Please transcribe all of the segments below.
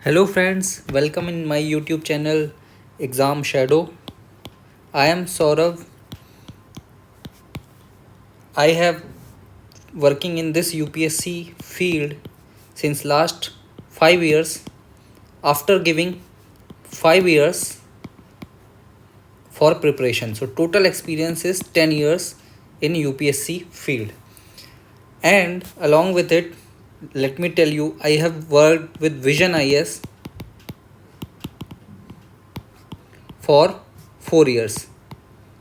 Hello friends, welcome in my YouTube channel Exam Shadow. I am Saurav. I have working in this UPSC field since last 5 years after giving 5 years for preparation. So total experience is 10 years in UPSC field. And along with it, let me tell you, I have worked with Vision IS for 4 years.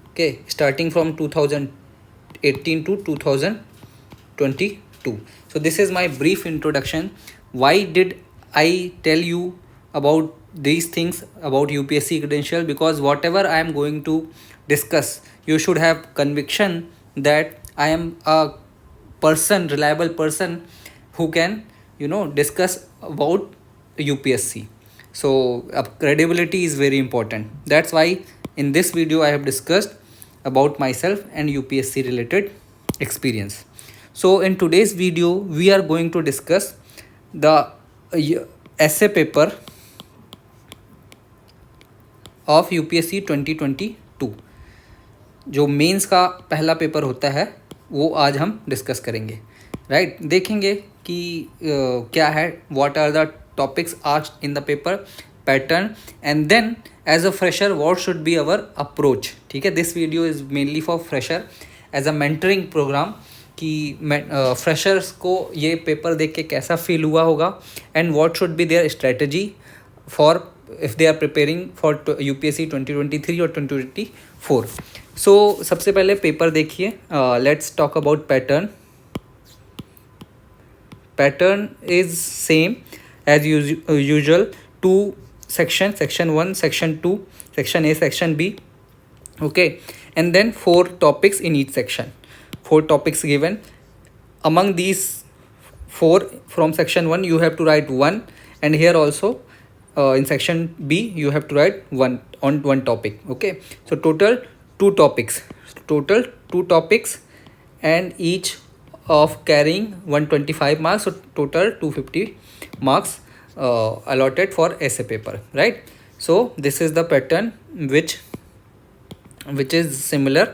Okay, starting from 2018 to 2022. So this is my brief introduction. Why did I tell you about these things about UPSC credential? Because whatever I am going to discuss, you should have conviction that I am a reliable person who can discuss about UPSC. So credibility is very important. That's why in this video I have discussed about myself and UPSC related experience. So in today's video we are going to discuss the essay paper of UPSC 2022. जो mains का पहला paper होता है वो आज हम discuss करेंगे, right. देखेंगे कि क्या है, what are the topics asked in the paper, pattern, and then as a fresher what should be our approach. ठीक है, this video is mainly for fresher as a mentoring program कि freshers को ये paper देख के कैसा feel हुआ होगा and what should be their strategy for if they are preparing for UPSC 2023 और 2024. सो सबसे पहले पेपर देखिए, let's talk about pattern. Pattern is same as usual, two section 1, section 2, section A, section B, okay, and then 4 topics in each section. 4 topics given. Among these 4 from section 1 you have to write 1, and here also in section B you have to write one topic. Okay, so total 2 topics and each of carrying 125 marks, so total 250 marks allotted for essay paper, right? So this is the pattern which is similar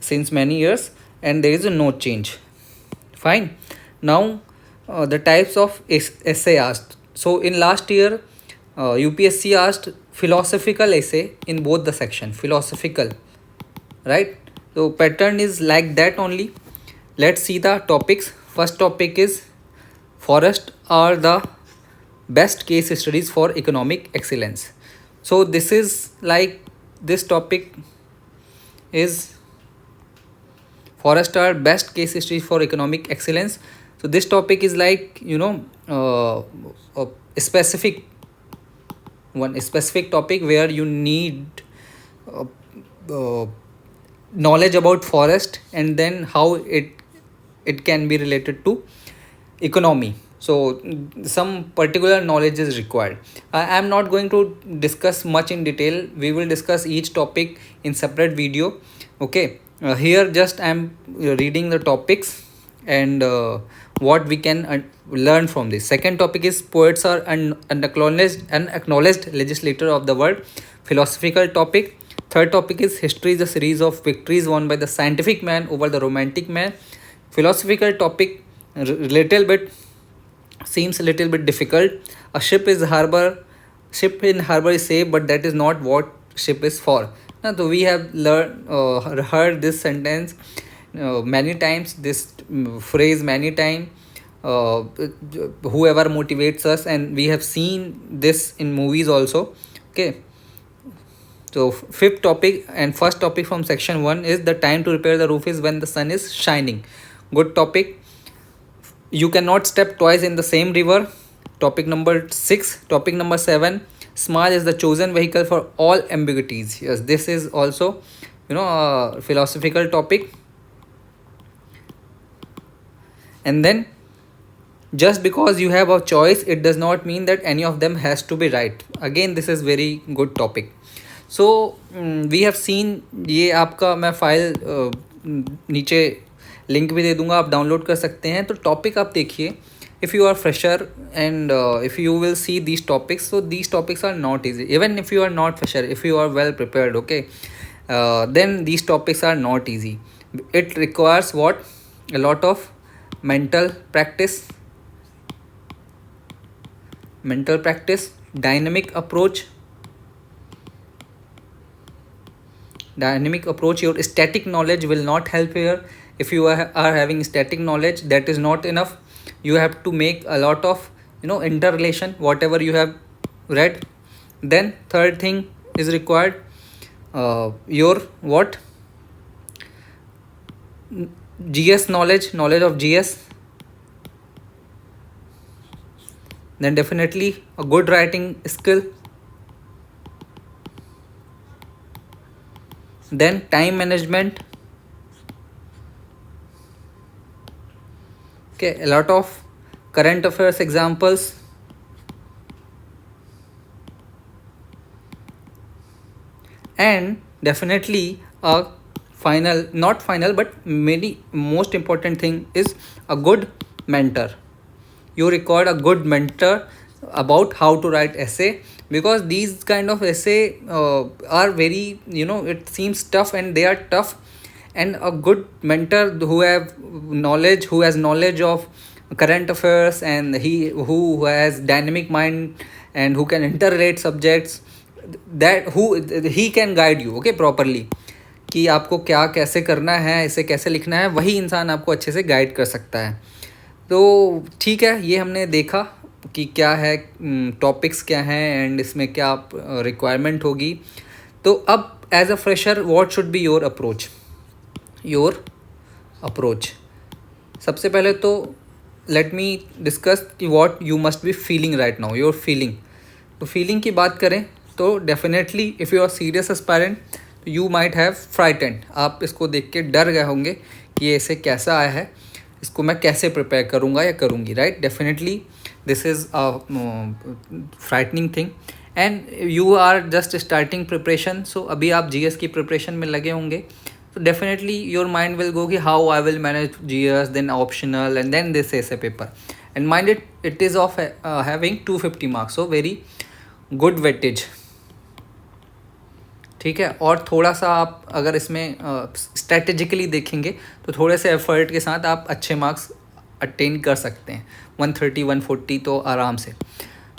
since many years and there is no change. Fine. Now the types of essay asked. So in last year UPSC asked philosophical essay in both the section, philosophical, right? So pattern is like that only. Let's see the topics. First topic is forest are the best case studies for economic excellence. So this is like, this topic is forest are best case studies for economic excellence. So this topic is like a specific topic where you need knowledge about forest and then how it can be related to economy. So some particular knowledge is required. I am not going to discuss much in detail. We will discuss each topic in separate video. Okay, here just I am reading the topics and what we can learn from this. Second topic is poets are unacknowledged legislator of the world, philosophical topic. Third topic is history is a series of victories won by the scientific man over the romantic man. Philosophical topic, seems a little bit difficult. A ship in harbor is safe, but that is not what ship is for. Now, so we have heard this sentence many times, this phrase many times. Whoever motivates us, and we have seen this in movies also. Okay, so fifth topic and first topic from section 1 is the time to repair the roof is when the sun is shining. Good topic. You cannot step twice in the same river. Topic number 6. Topic number 7, smart is the chosen vehicle for all ambiguities. Yes, this is also a philosophical topic. And then, just because you have a choice, it does not mean that any of them has to be right. Again, this is very good topic. So we have seen, ये आपका मैं file नीचे link भी दे दूंगा, आप download कर सकते हैं. तो टॉपिक आप देखिए, if you are fresher and if you will see these topics, so these topics are not easy. Even if you are not fresher, if you are well prepared, okay, then these topics are not easy. It requires what? A lot of mental practice, dynamic approach. Your static knowledge will not help here. If you are having static knowledge, that is not enough. You have to make a lot of interrelation whatever you have read. Then third thing is required, your what? GS knowledge of GS. Then definitely a good writing skill. Then time management. Okay, a lot of current affairs examples. And definitely a not final but maybe most important thing is a good mentor. You require a good mentor about how to write essay, because these kind of essay are very, it seems tough, and they are tough. And a good mentor who has knowledge of current affairs, and who has dynamic mind and who can interrelate subjects, that he can guide you, okay, properly, कि आपको क्या कैसे करना है, इसे कैसे लिखना है, वही इंसान आपको अच्छे से गाइड कर सकता है. तो ठीक है, ये हमने देखा कि क्या है, टॉपिक्स क्या हैं, एंड इसमें क्या रिक्वायरमेंट होगी. तो अब as a fresher what should be your approach. सबसे पहले तो लेट मी डिस्कस कि what you must be feeling right now, your feeling. तो फीलिंग की बात करें तो definitely if you are serious aspirant, you might have frightened. आप इसको देख के डर गए होंगे कि ये ऐसे कैसा आया है, इसको मैं कैसे प्रिपेयर करूँगा या करूँगी, right. Definitely this is a frightening thing, and you are just starting preparation. So अभी आप GS की प्रिपरेशन में लगे होंगे, तो definitely your mind will go कि how I will manage GS, then optional, and then this essay paper. And mind it is of having 250 marks, so very good weightage. ठीक है. और थोड़ा सा आप अगर इसमें स्ट्रेटेजिकली देखेंगे तो थोड़े से एफर्ट के साथ आप अच्छे मार्क्स अटेन कर सकते हैं. 130 140 तो आराम से.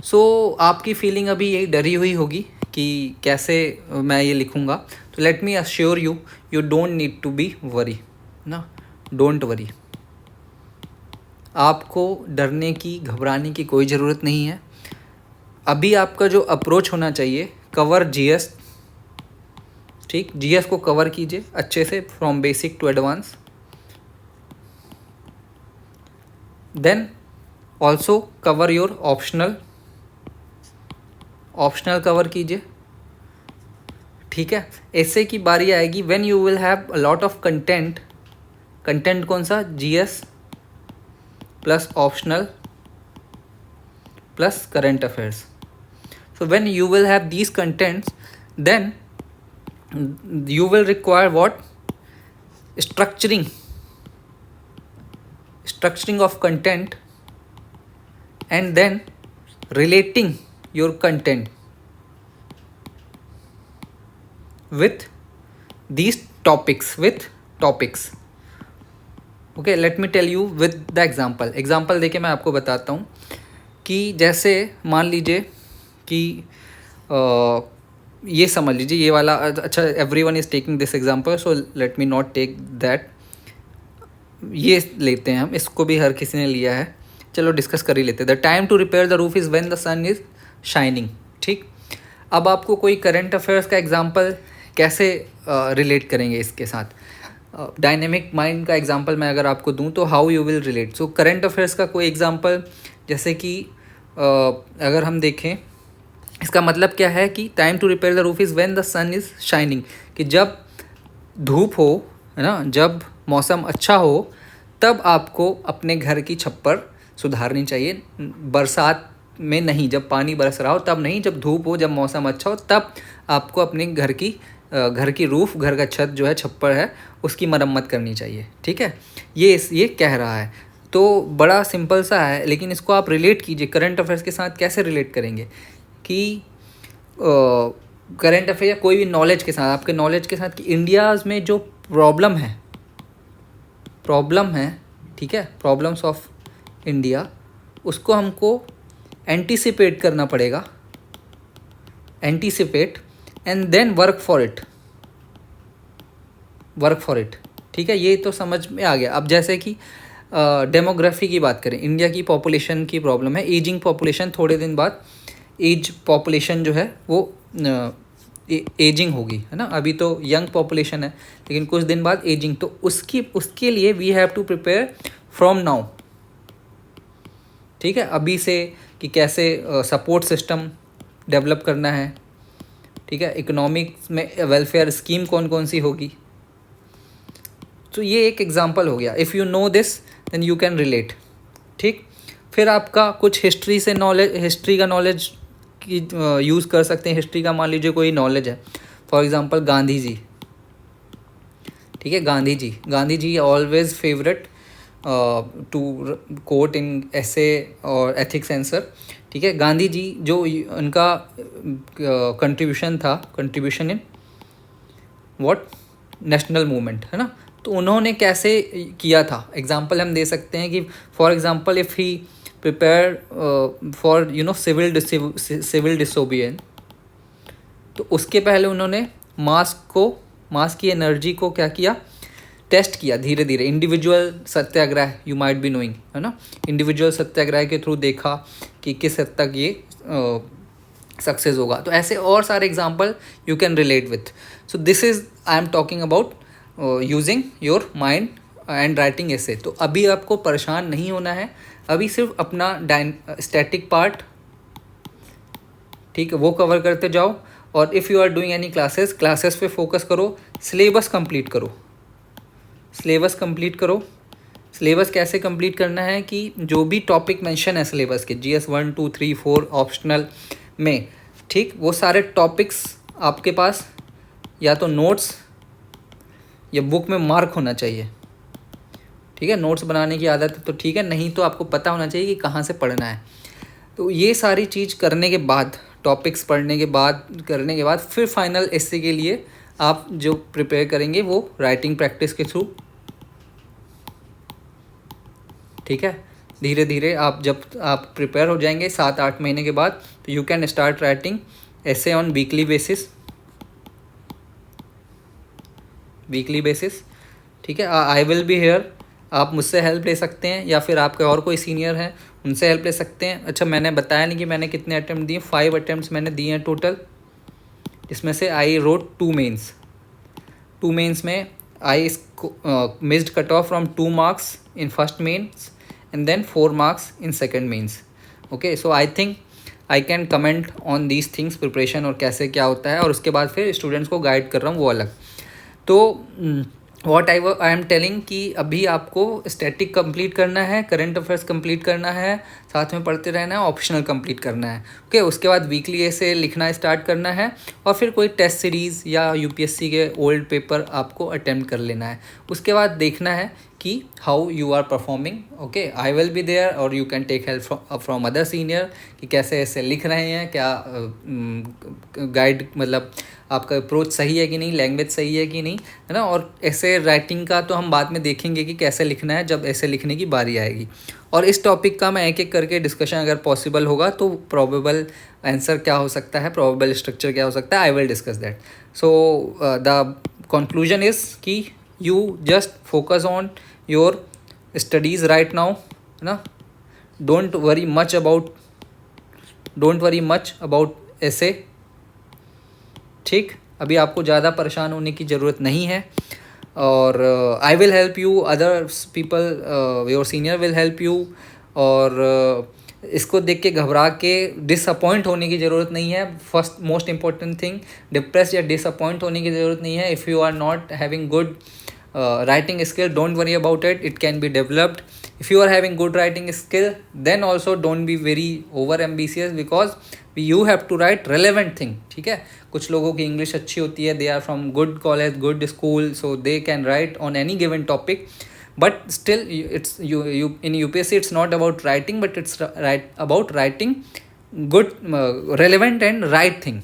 सो आपकी फीलिंग अभी यही डरी हुई होगी कि कैसे मैं ये लिखूँगा. तो let me assure you, you don't need to be worry ना, डोंट वरी. आपको डरने की, घबराने की कोई ज़रूरत नहीं है. अभी आपका जो अप्रोच होना चाहिए, कवर GS. ठीक, GS को कवर कीजिए अच्छे से from basic to advance. Then also cover your optional cover कीजिए. ठीक है. ऐसे की बारी आएगी when you will have a lot of content. Content कौन सा? GS plus optional plus current affairs. So when you will have these contents, then you will require what? Structuring of content, and then relating your content with these topics. Okay, let me tell you with the example देके मैं आपको बताता हूँ कि जैसे मान लीजिए कि ये समझ लीजिए ये वाला. अच्छा, everyone is taking this example, so let me not take that. ये लेते हैं हम, इसको भी हर किसी ने लिया है, चलो डिस्कस कर ही लेते हैं. The time to repair the roof is when the sun is shining. ठीक. अब आपको कोई करंट अफेयर्स का एग्जांपल कैसे रिलेट करेंगे इसके साथ? डायनेमिक माइंड का एग्जांपल मैं अगर आपको दूं तो how you will relate. So current affairs का कोई एग्जांपल, जैसे कि अगर हम देखें, इसका मतलब क्या है कि time to repair the roof is when the sun is shining, कि जब धूप हो, है ना, जब मौसम अच्छा हो, तब आपको अपने घर की छप्पर सुधारनी चाहिए. बरसात में नहीं, जब पानी बरस रहा हो तब नहीं, जब धूप हो, जब मौसम अच्छा हो, तब आपको अपने घर की रूफ, घर का छत जो है, छप्पर है, उसकी मरम्मत करनी चाहिए. ठीक है. ये कह रहा है. तो बड़ा सिंपल सा है, लेकिन इसको आप रिलेट कीजिए करंट अफेयर्स के साथ। कैसे रिलेट करेंगे कि करंट अफेयर या कोई भी नॉलेज के साथ, आपके नॉलेज के साथ, कि इंडियाज़ में जो प्रॉब्लम है, ठीक है, प्रॉब्लम्स ऑफ इंडिया, उसको हमको एंटीसिपेट करना पड़ेगा, anticipate and then work for it, ठीक है। ये तो समझ में आ गया। अब जैसे कि डेमोग्राफी की बात करें, इंडिया की पॉपुलेशन की प्रॉब्लम है, एजिंग पॉपुलेशन। थोड़े दिन बाद एज पॉपुलेशन जो है वो एजिंग होगी, है ना। अभी तो यंग पॉपुलेशन है, लेकिन कुछ दिन बाद एजिंग। तो उसके लिए we have to prepare from now, ठीक है, अभी से, कि कैसे सपोर्ट सिस्टम डेवलप करना है, ठीक है, इकोनॉमिक्स में वेलफेयर स्कीम कौन कौन सी होगी। तो ये एक एग्जांपल हो गया। If you know this then you can relate, ठीक। फिर आपका कुछ हिस्ट्री से नॉलेज, हिस्ट्री का नॉलेज की यूज़ कर सकते हैं। हिस्ट्री का मान लीजिए कोई नॉलेज है, फॉर एग्जांपल गांधी जी, ठीक है, Gandhi ji always favourite to coat इन ऐसे और एथिक्स आंसर, ठीक है। गांधी जी जो उनका contribution in what, national movement, है ना। तो उन्होंने कैसे किया था, एग्जांपल हम दे सकते हैं कि for example if he prepare for civil disobedience, तो उसके पहले उन्होंने मास की एनर्जी को क्या किया, टेस्ट किया धीरे धीरे। Individual Satyagraha, you might be knowing, है ना, इंडिविजुअल सत्याग्रह के थ्रू देखा कि किस हद तक ये सक्सेस होगा। तो ऐसे और सारे example you can relate with. So this is I am talking about using your mind and writing ऐसे। तो अभी आपको परेशान नहीं होना है, अभी सिर्फ अपना स्टैटिक पार्ट, ठीक है, वो कवर करते जाओ। और if you are doing any classes पे फोकस करो, सिलेबस कंप्लीट करो। सिलेबस कैसे कंप्लीट करना है कि जो भी टॉपिक मेंशन है सिलेबस के, GS 1 2 3 4 ऑप्शनल में, ठीक, वो सारे टॉपिक्स आपके पास या तो नोट्स या बुक में मार्क होना चाहिए, ठीक है। नोट्स बनाने की आदत है तो ठीक है, नहीं तो आपको पता होना चाहिए कि कहाँ से पढ़ना है। तो ये सारी चीज़ करने के बाद, टॉपिक्स पढ़ने के बाद फिर फाइनल एसे के लिए आप जो प्रिपेयर करेंगे वो राइटिंग प्रैक्टिस के थ्रू, ठीक है। धीरे धीरे जब आप प्रिपेयर हो जाएंगे 7-8 महीने के बाद, तो यू कैन स्टार्ट राइटिंग ऐसे ऑन वीकली बेसिस, ठीक है। आई विल बी हेयर, आप मुझसे हेल्प ले सकते हैं या फिर आपके और कोई सीनियर हैं उनसे हेल्प ले सकते हैं। अच्छा, मैंने बताया नहीं कि मैंने कितने अटैम्प्ट दिए, 5 अटैम्प्ट्स मैंने दिए हैं टोटल, जिसमें से आई रोट 2 मेंस में I missed cut off from 2 marks in first mains and then 4 marks in second mains. Okay, so I think I can comment on these things, preparation और कैसे क्या होता है, और उसके बाद फिर स्टूडेंट्स को गाइड कर रहा हूँ वो अलग। तो व्हाट आई एम टेलिंग कि अभी आपको स्टैटिक कंप्लीट करना है, करंट अफेयर्स कंप्लीट करना है, साथ में पढ़ते रहना है, ऑप्शनल कंप्लीट करना है, ओके। उसके बाद वीकली ऐसे लिखना स्टार्ट करना है, और फिर कोई टेस्ट सीरीज़ या यूपीएससी के ओल्ड पेपर आपको अटेम्प्ट कर लेना है। उसके बाद देखना है कि how you are performing, okay. I will be there और you can take help from other senior कि कैसे ऐसे लिख रहे हैं, क्या गाइड, मतलब आपका अप्रोच सही है कि नहीं, लैंग्वेज सही है कि नहीं, है ना। और ऐसे राइटिंग का तो हम बाद में देखेंगे कि कैसे लिखना है जब ऐसे लिखने की बारी आएगी। और इस टॉपिक का मैं एक एक करके डिस्कशन अगर पॉसिबल होगा तो प्रोबेबल आंसर क्या हो सकता है, प्रोबेबल स्ट्रक्चर क्या हो सकता है, I will discuss that. So the conclusion is कि you just focus on your studies right now, है ना। डोंट वरी मच अबाउट ऐसे, ठीक। अभी आपको ज़्यादा परेशान होने की ज़रूरत नहीं है, और I will help you, other people, your senior will help you. और इसको देख के घबरा के डिसअपॉइंट होने की ज़रूरत नहीं है। First most important thing, depress या डिसअपॉइंट होने की ज़रूरत नहीं है। If you are not having good writing skill, don't worry about it can be developed. If you are having good writing skill, then also don't be very over ambitious, because you have to write relevant thing, ठीक है। कुछ लोगों की English अच्छी होती है, they are from good college, good school, so they can write on any given topic, but still it's you in UPSC it's not about writing, but it's about writing good relevant and right thing.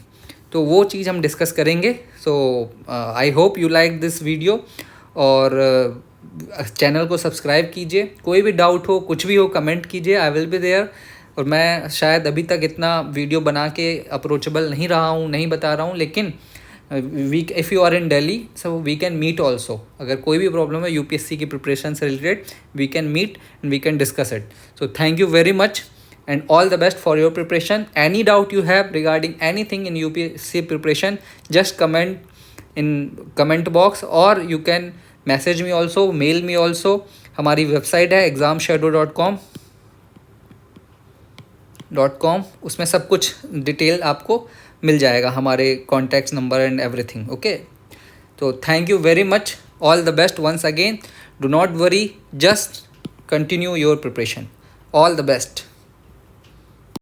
तो वो चीज़ हम discuss करेंगे. So I hope you like this video, और channel को subscribe कीजिए. कोई भी doubt हो, कुछ भी हो, कमेंट कीजिए, आई विल बी देयर. और मैं शायद अभी तक इतना वीडियो बना के अप्रोचेबल नहीं रहा हूँ, नहीं बता रहा हूँ, लेकिन if you are in Delhi so we can meet also. अगर कोई भी प्रॉब्लम है यूपीएससी की प्रिपरेशन से related, we can meet and we can discuss it. So thank you very much and all the best for your preparation. Any doubt you have regarding anything in UPSC preparation, just comment in comment box, or you can message me also, mail me also. हमारी website है examshadow.com, उसमें सब कुछ detail आपको मिल जाएगा, हमारे contact number and everything. Okay, तो thank you very much. All the best once again. Do not worry, just continue your preparation. All the best.